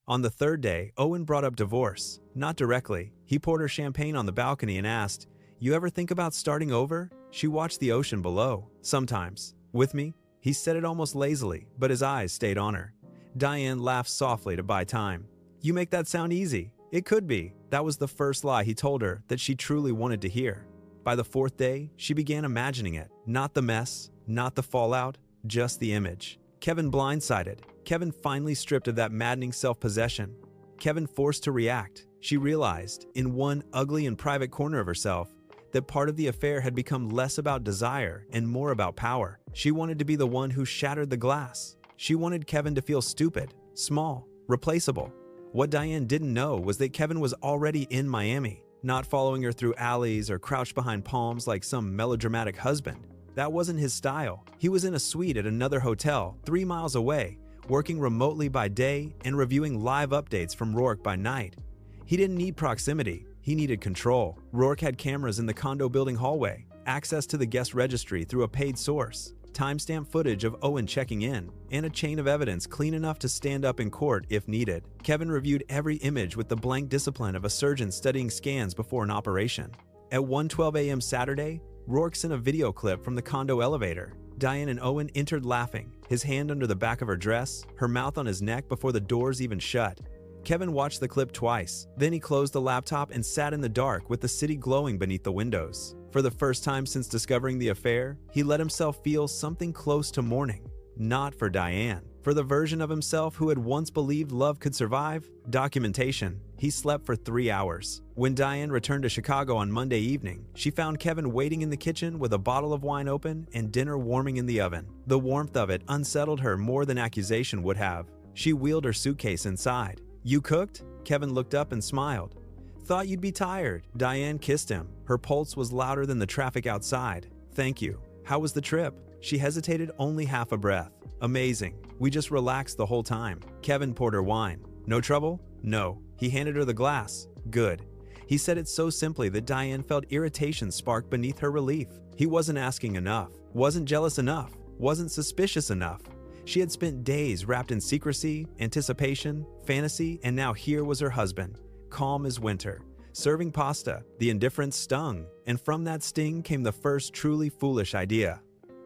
On the third day, Owen brought up divorce. Not directly. He poured her champagne on the balcony and asked, "You ever think about starting over?" She watched the ocean below. "Sometimes." "With me?" He said it almost lazily, but his eyes stayed on her. Diane laughed softly to buy time. "You make that sound easy." "It could be." That was the first lie he told her that she truly wanted to hear. By the fourth day, she began imagining it. Not the mess, not the fallout, just the image. Kevin blindsided. Kevin finally stripped of that maddening self-possession. Kevin forced to react. She realized, in one ugly and private corner of herself, that part of the affair had become less about desire and more about power. She wanted to be the one who shattered the glass. She wanted Kevin to feel stupid, small, replaceable. What Diane didn't know was that Kevin was already in Miami, not following her through alleys or crouched behind palms like some melodramatic husband. That wasn't his style. He was in a suite at another hotel 3 miles away, working remotely by day and reviewing live updates from Rourke by night. He didn't need proximity. He needed control. Rourke had cameras in the condo building hallway, access to the guest registry through a paid source, timestamp footage of Owen checking in, and a chain of evidence clean enough to stand up in court if needed. Kevin reviewed every image with the blank discipline of a surgeon studying scans before an operation. At 1:12 a.m. Saturday, Rourke sent a video clip from the condo elevator. Diane and Owen entered laughing, his hand under the back of her dress, her mouth on his neck before the doors even shut. Kevin watched the clip twice. Then he closed the laptop and sat in the dark with the city glowing beneath the windows. For the first time since discovering the affair, he let himself feel something close to mourning. Not for Diane. For the version of himself who had once believed love could survive. Documentation. He slept for 3 hours. When Diane returned to Chicago on Monday evening, she found Kevin waiting in the kitchen with a bottle of wine open and dinner warming in the oven. The warmth of it unsettled her more than accusation would have. She wheeled her suitcase inside. "You cooked?" Kevin looked up and smiled. "Thought you'd be tired." Diane kissed him. Her pulse was louder than the traffic outside. "Thank you." "How was the trip?" She hesitated only half a breath. "Amazing. We just relaxed the whole time." Kevin poured her wine. "No trouble?" "No." He handed her the glass. "Good." He said it so simply that Diane felt irritation spark beneath her relief. He wasn't asking enough, wasn't jealous enough, wasn't suspicious enough. She had spent days wrapped in secrecy, anticipation, fantasy, and now here was her husband, calm as winter, serving pasta. The indifference stung, and from that sting came the first truly foolish idea.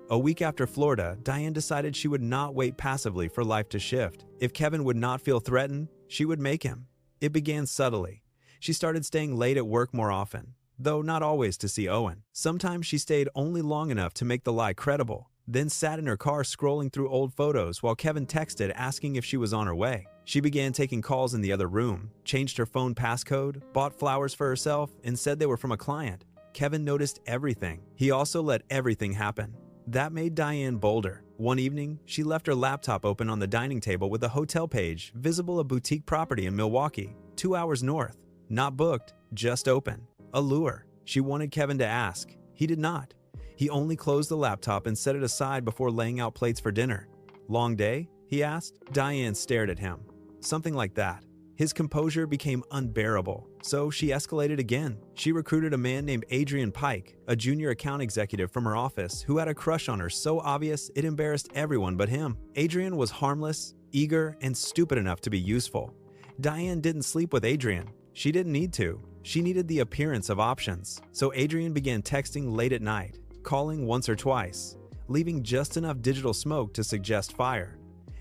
A week after Florida, Diane decided she would not wait passively for life to shift. If Kevin would not feel threatened, she would make him. It began subtly. She started staying late at work more often, though not always to see Owen. Sometimes she stayed only long enough to make the lie credible, then sat in her car scrolling through old photos while Kevin texted asking if she was on her way. She began taking calls in the other room, changed her phone passcode, bought flowers for herself, and said they were from a client. Kevin noticed everything. He also let everything happen. That made Diane bolder. One evening, she left her laptop open on the dining table with a hotel page, visible a boutique property in Milwaukee, 2 hours north. Not booked, just open. A lure. She wanted Kevin to ask. He did not. He only closed the laptop and set it aside before laying out plates for dinner. "Long day?" he asked. Diane stared at him. Something like that. His composure became unbearable, so she escalated again. She recruited a man named Adrian Pike, a junior account executive from her office who had a crush on her so obvious it embarrassed everyone but him. Adrian was harmless, eager, and stupid enough to be useful. Diane didn't sleep with Adrian. She didn't need to. She needed the appearance of options. So Adrian began texting late at night, calling once or twice, leaving just enough digital smoke to suggest fire.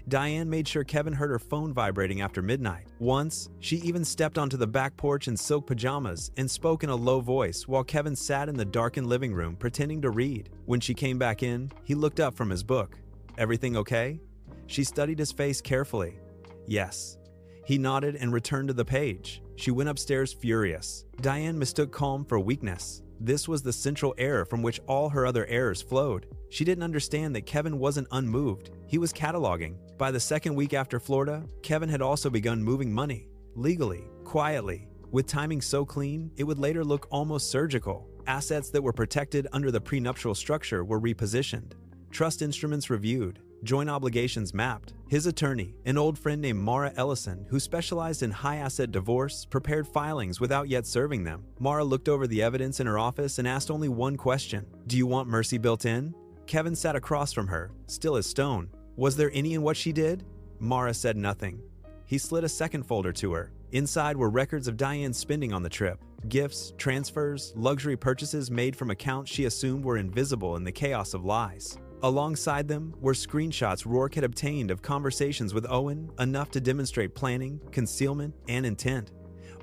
Diane made sure Kevin heard her phone vibrating after midnight. Once, she even stepped onto the back porch in silk pajamas and spoke in a low voice while Kevin sat in the darkened living room pretending to read. When she came back in, he looked up from his book. "Everything okay?" She studied his face carefully. "Yes." He nodded and returned to the page. She went upstairs furious. Diane mistook calm for weakness. This was the central error from which all her other errors flowed. She didn't understand that Kevin wasn't unmoved. He was cataloging. By the second week after Florida, Kevin had also begun moving money. Legally, quietly, with timing so clean, it would later look almost surgical. Assets that were protected under the prenuptial structure were repositioned. Trust instruments reviewed. Joint obligations mapped. His attorney, an old friend named Mara Ellison, who specialized in high-asset divorce, prepared filings without yet serving them. Mara looked over the evidence in her office and asked only one question. "Do you want mercy built in?" Kevin sat across from her, still as stone. "Was there any in what she did?" Mara said nothing. He slid a second folder to her. Inside were records of Diane's spending on the trip. Gifts, transfers, luxury purchases made from accounts she assumed were invisible in the chaos of lies. Alongside them were screenshots Rourke had obtained of conversations with Owen, enough to demonstrate planning, concealment, and intent.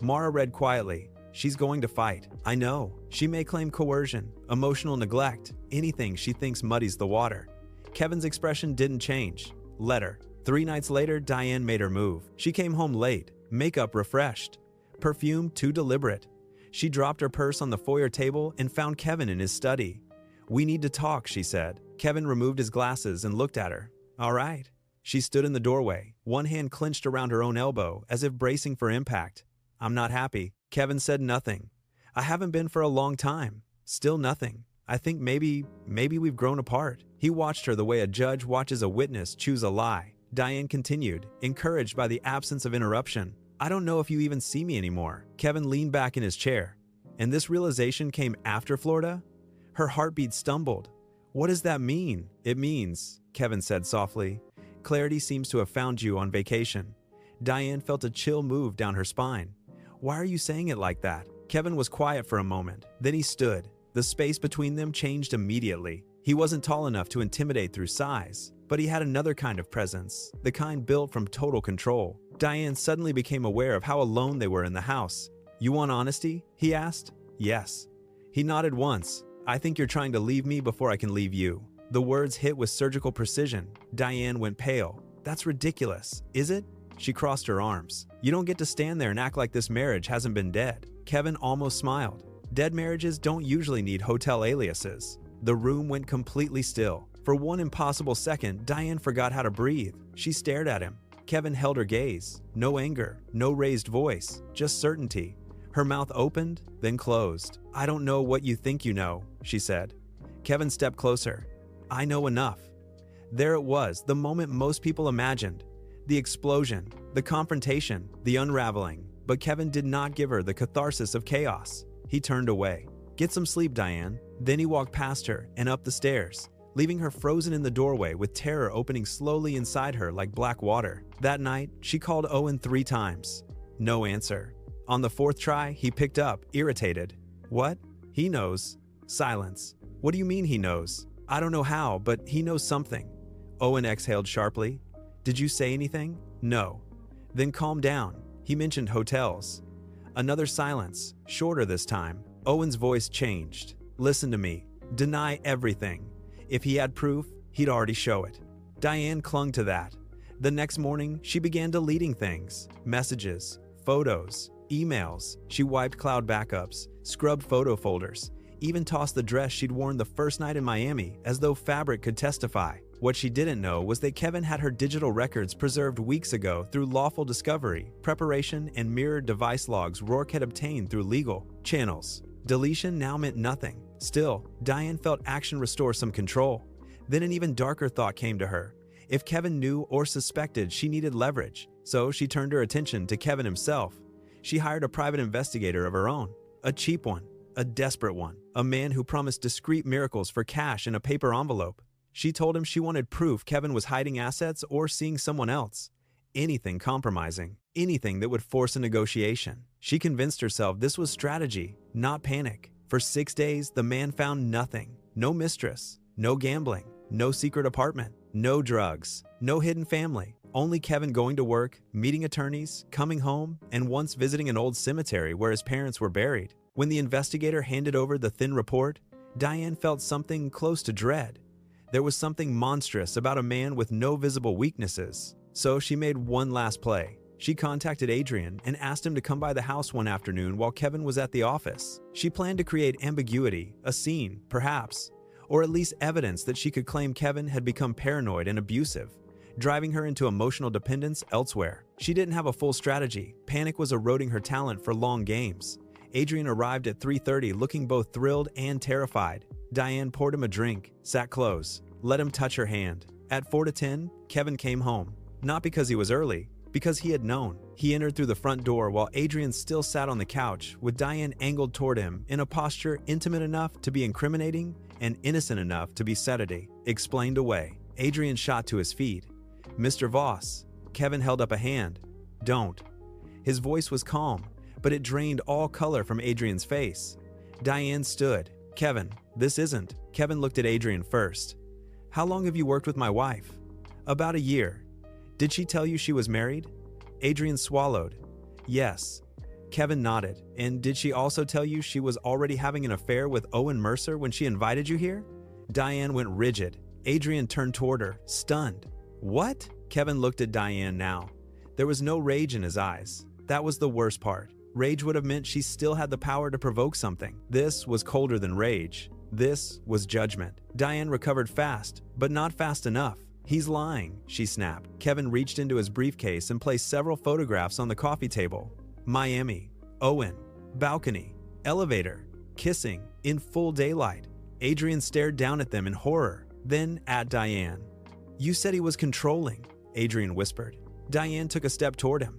Mara read quietly, "She's going to fight. I know. She may claim coercion, emotional neglect, anything she thinks muddies the water." Kevin's expression didn't change. Letter. 3 nights later, Diane made her move. She came home late, makeup refreshed, perfume too deliberate. She dropped her purse on the foyer table and found Kevin in his study. "We need to talk," she said. Kevin removed his glasses and looked at her. "All right." She stood in the doorway, one hand clenched around her own elbow, as if bracing for impact. "I'm not happy." Kevin said nothing. "I haven't been for a long time. Still nothing. I think maybe we've grown apart." He watched her the way a judge watches a witness choose a lie. Diane continued, encouraged by the absence of interruption. "I don't know if you even see me anymore." Kevin leaned back in his chair. "And this realization came after Florida?" Her heartbeat stumbled. "What does that mean?" "It means," Kevin said softly, "clarity seems to have found you on vacation." Diane felt a chill move down her spine. "Why are you saying it like that?" Kevin was quiet for a moment. Then he stood. The space between them changed immediately. He wasn't tall enough to intimidate through size, but he had another kind of presence, the kind built from total control. Diane suddenly became aware of how alone they were in the house. "You want honesty?" he asked. "Yes." He nodded once. "I think you're trying to leave me before I can leave you." The words hit with surgical precision. Diane went pale. "That's ridiculous, is it?" She crossed her arms. "You don't get to stand there and act like this marriage hasn't been dead." Kevin almost smiled. Dead marriages don't usually need hotel aliases. The room went completely still. For one impossible second, Diane forgot how to breathe. She stared at him. Kevin held her gaze. No anger, no raised voice, just certainty. Her mouth opened, then closed. "I don't know what you think you know," she said. Kevin stepped closer. "I know enough." There it was, the moment most people imagined. The explosion, the confrontation, the unraveling. But Kevin did not give her the catharsis of chaos. He turned away. "Get some sleep, Diane." Then he walked past her and up the stairs, leaving her frozen in the doorway with terror opening slowly inside her like black water. That night, she called Owen 3 times. No answer. On the 4th try, he picked up, irritated. "What?" "He knows." Silence. "What do you mean he knows?" "I don't know how, but he knows something." Owen exhaled sharply. "Did you say anything?" "No." "Then calm down. He mentioned hotels." Another silence, shorter this time. Owen's voice changed. "Listen to me. Deny everything. If he had proof, he'd already show it." Diane clung to that. The next morning, she began deleting things. Messages, photos, emails. She wiped cloud backups, scrubbed photo folders, even tossed the dress she'd worn the first night in Miami as though fabric could testify. What she didn't know was that Kevin had her digital records preserved weeks ago through lawful discovery, preparation, and mirrored device logs Rourke had obtained through legal channels. Deletion now meant nothing. Still, Diane felt action restore some control. Then an even darker thought came to her. If Kevin knew or suspected, she needed leverage. So she turned her attention to Kevin himself. She hired a private investigator of her own. A cheap one. A desperate one. A man who promised discreet miracles for cash in a paper envelope. She told him she wanted proof Kevin was hiding assets or seeing someone else. Anything compromising. Anything that would force a negotiation. She convinced herself this was strategy, not panic. For 6 days, the man found nothing. No mistress. No gambling. No secret apartment. No drugs. No hidden family. Only Kevin going to work, meeting attorneys, coming home, and once visiting an old cemetery where his parents were buried. When the investigator handed over the thin report, Diane felt something close to dread. There was something monstrous about a man with no visible weaknesses. So she made one last play. She contacted Adrian and asked him to come by the house one afternoon while Kevin was at the office. She planned to create ambiguity, a scene, perhaps, or at least evidence that she could claim Kevin had become paranoid and abusive, driving her into emotional dependence elsewhere. She didn't have a full strategy. Panic was eroding her talent for long games. Adrian arrived at 3:30 looking both thrilled and terrified. Diane poured him a drink, sat close, let him touch her hand. At 4 to 10, Kevin came home. Not because he was early, because he had known. He entered through the front door while Adrian still sat on the couch, with Diane angled toward him in a posture intimate enough to be incriminating and innocent enough to be sedity. Explained away. Adrian shot to his feet. "Mr. Voss." Kevin held up a hand. Don't. His voice was calm, but it drained all color from Adrian's face. Diane stood. Kevin, this isn't. Kevin looked at Adrian first. How long have you worked with my wife? About a year. Did she tell you she was married? Adrian swallowed. Yes. Kevin nodded. And did she also tell you she was already having an affair with Owen Mercer when she invited you here? Diane went rigid. Adrian turned toward her, stunned. What? Kevin looked at Diane now. There was no rage in his eyes. That was the worst part. Rage would have meant she still had the power to provoke something. This was colder than rage. This was judgment. Diane recovered fast, but not fast enough. He's lying, she snapped. Kevin reached into his briefcase and placed several photographs on the coffee table. Miami, Owen, balcony, elevator, kissing, in full daylight. Adrian stared down at them in horror, then at Diane. You said he was controlling, Adrian whispered. Diane took a step toward him.